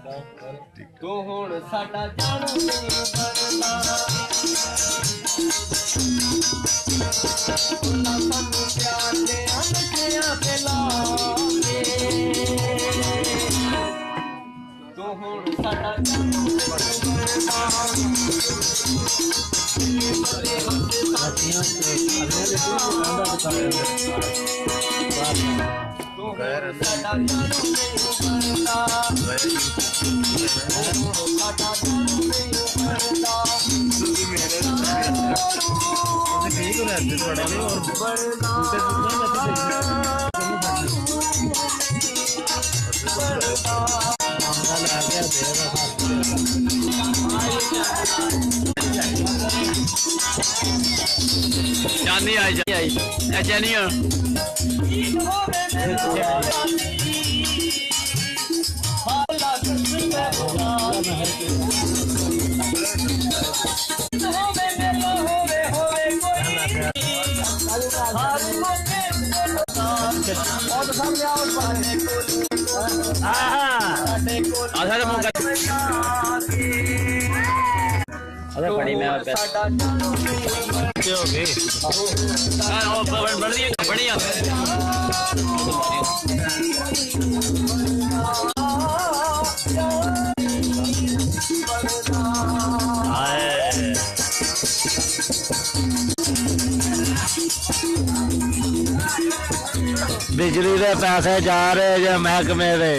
ਤੂੰ ਹੁਣ ਸਾਡਾ ਜਾਣੂ ਨਹੀਂ ਬਣਦਾ ਉਹਨਾਂ ਸਾਨੂੰ ਪਿਆਰ ਦੇ ਅੰਨਿਆਂ ਤੇ ਲਾਗੇ ਤੂੰ ਹੁਣ ਸਾਡਾ ਜਾਣੂ ਨਹੀਂ ਬਣਦਾ ਤੂੰ ਸਾਡਾ ਜਾਣੂ ਨਹੀਂ ਬਣਦਾ ਸਾਡਾ ਜਾਣੂ ਨਹੀਂ ਬਣਦਾ जानी आई ऐसा नहीं है बड़ी मैं हो गई बढ़िया बिजली के पैसे जा रहे जो महकमे दे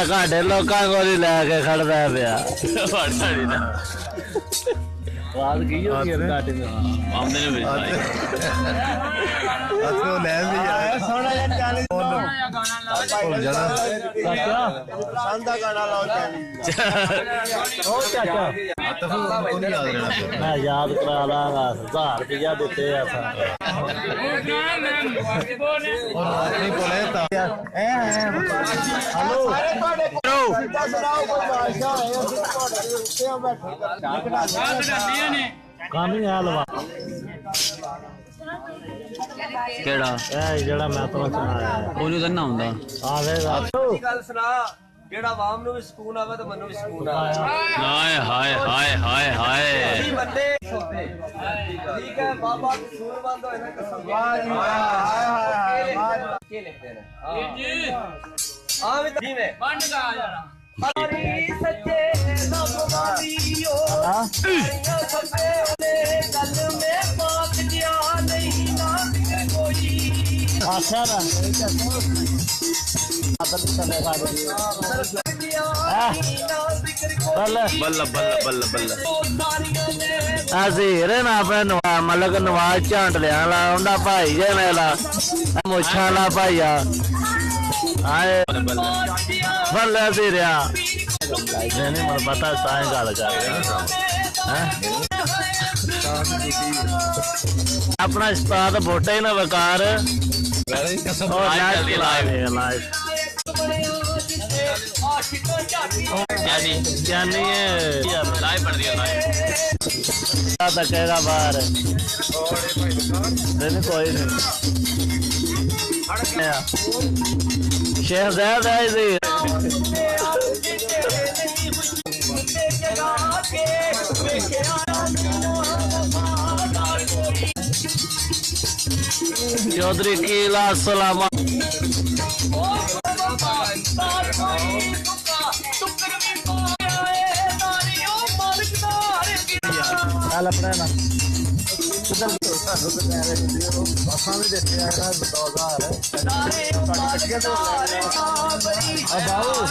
घाटे लोगों को लैके खड़ता पिया बात की होगी घाटे में आमदनी में मैं याद करा लांगा 1000 रुपया देते ਜਿਹੜਾ ਆਵਾਮ ਨੂੰ ਵੀ ਸਕੂਨ ਆਵੇ ਤੇ ਮੈਨੂੰ ਵੀ ਸਕੂਨ ਆਵੇ हाय हाय हाय हाय हाय ਬੰਦੇ ਠੀਕ ਹੈ ਬਾਬਾ ਸੂਰਮੰਦ ਹੋਏ ਨਾ ਕਸਮ ਵਾਹ ਜੀ ਵਾਹ ਕੀ ਲਿਖਦੇ ਨੇ ਜੀ ਆ ਵੀ ਜਿਵੇਂ ਵੰਡ ਗਾ ਯਾਰਾ ਹਰੀ ਸੱਚੇ ਰੱਬ ਵਾਲੀਓ ਹਰੀਆਂ ਸੱਚੇ ਉਹਦੇ ਗੱਲ ਮੇ ਪਾਕ ਜਿਆ ਨਹੀਂ ਨਾ ਕੋਈ आशा ना मतलब नवाज झांट लिया भाई जे मेला मुछा ला भाईया बल्ले फिर नहीं मैं पता तां गल कर अपना उस्ताद वोटा ही ना बेकार तकेगा बाहर कोई नहीं शेख जैद है चौधरी किला सलामा हेलो